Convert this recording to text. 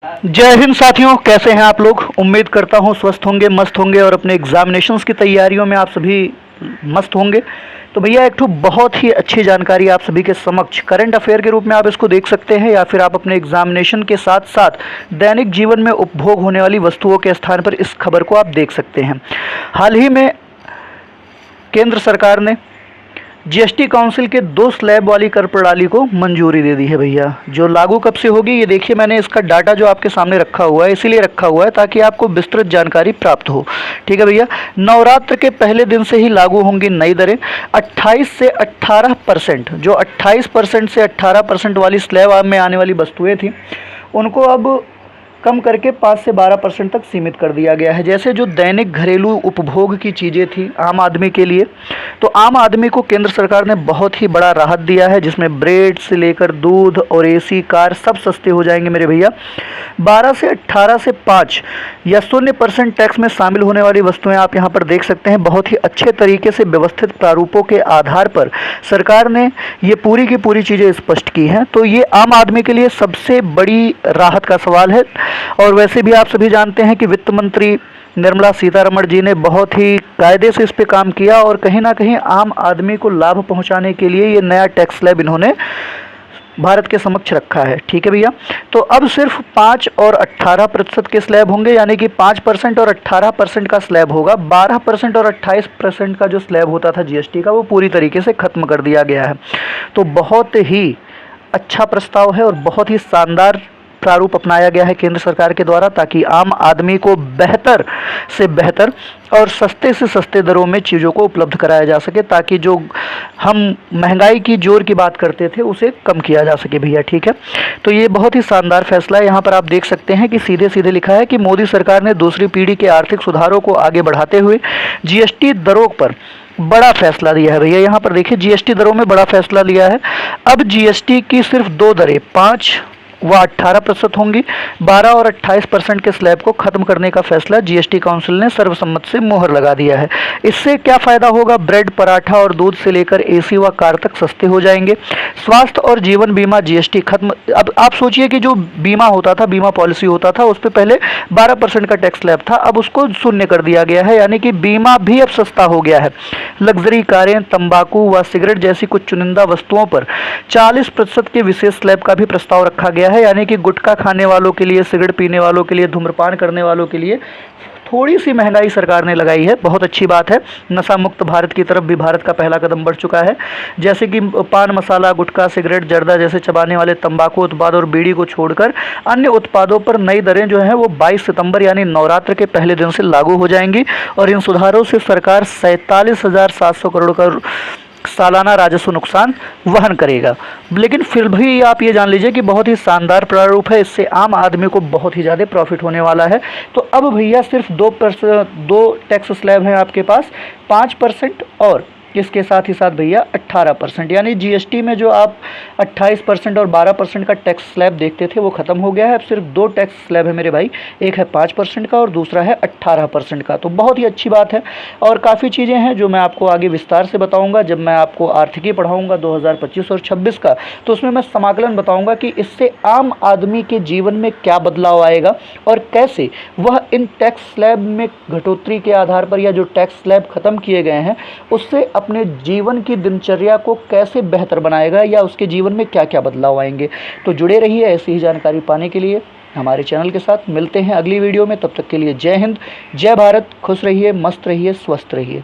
जय हिंद साथियों, कैसे हैं आप लोग। उम्मीद करता हूं स्वस्थ होंगे, मस्त होंगे और अपने एग्जामिनेशंस की तैयारियों में आप सभी मस्त होंगे। तो भैया एक तो बहुत ही अच्छी जानकारी आप सभी के समक्ष करंट अफेयर के रूप में आप इसको देख सकते हैं, या फिर आप अपने एग्जामिनेशन के साथ साथ दैनिक जीवन में उपभोग होने वाली वस्तुओं के स्थान पर इस खबर को आप देख सकते हैं। हाल ही में केंद्र सरकार ने जीएसटी काउंसिल के 2 स्लैब वाली कर प्रणाली को मंजूरी दे दी है भैया। जो लागू कब से होगी ये देखिए, मैंने इसका डाटा जो आपके सामने रखा हुआ है इसीलिए रखा हुआ है ताकि आपको विस्तृत जानकारी प्राप्त हो। ठीक है भैया, नवरात्र के पहले दिन से ही लागू होंगी नई दरें। 28 से 18%, जो 28% से 18% वाली स्लैब में आने वाली वस्तुएं थी उनको अब कम करके 5 से 12% तक सीमित कर दिया गया है। जैसे जो दैनिक घरेलू उपभोग की चीज़ें थी आम आदमी के लिए, तो आम आदमी को केंद्र सरकार ने बहुत ही बड़ा राहत दिया है, जिसमें ब्रेड से लेकर दूध और एसी, कार सब सस्ते हो जाएंगे मेरे भैया। 12 से 18 से 5 या 0% टैक्स में शामिल होने वाली वस्तुएं आप यहाँ पर देख सकते हैं। बहुत ही अच्छे तरीके से व्यवस्थित प्रारूपों के आधार पर सरकार ने ये पूरी की पूरी चीज़ें स्पष्ट की हैं। तो ये आम आदमी के लिए सबसे बड़ी राहत का सवाल है। और वैसे भी आप सभी जानते हैं कि वित्त मंत्री निर्मला सीतारमण जी ने बहुत ही कायदे से इस पे काम किया और कहीं ना कहीं आम आदमी को लाभ पहुंचाने के लिए ये नया टैक्स स्लैब इन्होंने भारत के समक्ष रखा है। ठीक है भैया, तो अब सिर्फ 5 और 18% के स्लैब होंगे, यानी कि 5% और 18% का स्लैब होगा। 12% और 28% का जो स्लैब होता था जीएसटी का वो पूरी तरीके से खत्म कर दिया गया है। तो बहुत ही अच्छा प्रस्ताव है और बहुत ही शानदार प्रारूप अपनाया गया है केंद्र सरकार के द्वारा, ताकि आम आदमी को बेहतर से बेहतर और सस्ते से सस्ते दरों में चीज़ों को उपलब्ध कराया जा सके, ताकि जो हम महंगाई की जोर की बात करते थे उसे कम किया जा सके भैया। ठीक है, तो ये बहुत ही शानदार फैसला है। यहाँ पर आप देख सकते हैं कि सीधे सीधे लिखा है कि मोदी सरकार ने दूसरी पीढ़ी के आर्थिक सुधारों को आगे बढ़ाते हुए जीएसटी दरों पर बड़ा फैसला लिया है भैया। यहाँ पर देखिए, जीएसटी दरों में बड़ा फैसला लिया है। अब जीएसटी की सिर्फ 2 दरें 5 व 18% होंगी। 12 और 28% के स्लैब को खत्म करने का फैसला जीएसटी काउंसिल ने सर्वसम्मति से मोहर लगा दिया है। इससे क्या फ़ायदा होगा? ब्रेड, पराठा और दूध से लेकर एसी व कार तक सस्ते हो जाएंगे। स्वास्थ्य और जीवन बीमा जीएसटी खत्म। अब आप सोचिए कि जो बीमा होता था, बीमा पॉलिसी होता था, उस पर पहले 12% का टैक्स स्लैब था, अब उसको शून्य कर दिया गया है, यानी कि बीमा भी अब सस्ता हो गया है। लग्जरी कारें, तंबाकू व सिगरेट जैसी कुछ चुनिंदा वस्तुओं पर 40% के विशेष स्लैब का भी प्रस्ताव रखा गया है, यानी कि गुटखा खाने वालों के लिए, सिगरेट पीने वालों के लिए, धूम्रपान करने वालों के लिए थोड़ी सी महंगाई सरकार ने लगाई है। बहुत अच्छी बात है। नशा मुक्त भारत की तरफ भी भारत का पहला कदम बढ़ चुका है। जैसे कि पान मसाला, गुटखा, सिगरेट, जर्दा जैसे चबाने वाले तंबाकू उत्पाद और बीड़ी को छोड़कर अन्य उत्पादों पर नई दरें जो हैं वो 22 सितंबर यानी नवरात्र के पहले दिन से लागू हो जाएंगी। और इन सुधारों से सरकार 47,700 करोड़ का सालाना राजस्व नुकसान वहन करेगा। लेकिन फिर भी आप ये जान लीजिए कि बहुत ही शानदार प्रारूप है, इससे आम आदमी को बहुत ही ज़्यादा प्रॉफिट होने वाला है। तो अब भैया सिर्फ 2 टैक्स स्लैब हैं आपके पास, 5% और इसके साथ ही साथ भैया 18%, यानी जीएसटी में जो आप 28% और 12% का टैक्स स्लैब देखते थे वो ख़त्म हो गया है। अब सिर्फ 2 टैक्स स्लैब है मेरे भाई, एक है 5% का और दूसरा है 18% का। तो बहुत ही अच्छी बात है और काफ़ी चीज़ें हैं जो मैं आपको आगे विस्तार से बताऊंगा जब मैं आपको आर्थिकी पढ़ाऊंगा 2025 और 26 का। तो उसमें मैं समाकलन बताऊँगा कि इससे आम आदमी के जीवन में क्या बदलाव आएगा और कैसे वह इन टैक्स स्लैब में घटोतरी के आधार पर या जो टैक्स स्लैब ख़त्म किए गए हैं उससे अपने जीवन की दिनचर्या को कैसे बेहतर बनाएगा या उसके जीवन में क्या क्या बदलाव आएंगे। तो जुड़े रहिए ऐसी ही जानकारी पाने के लिए हमारे चैनल के साथ। मिलते हैं अगली वीडियो में, तब तक के लिए जय हिंद, जय भारत। खुश रहिए, मस्त रहिए, स्वस्थ रहिए।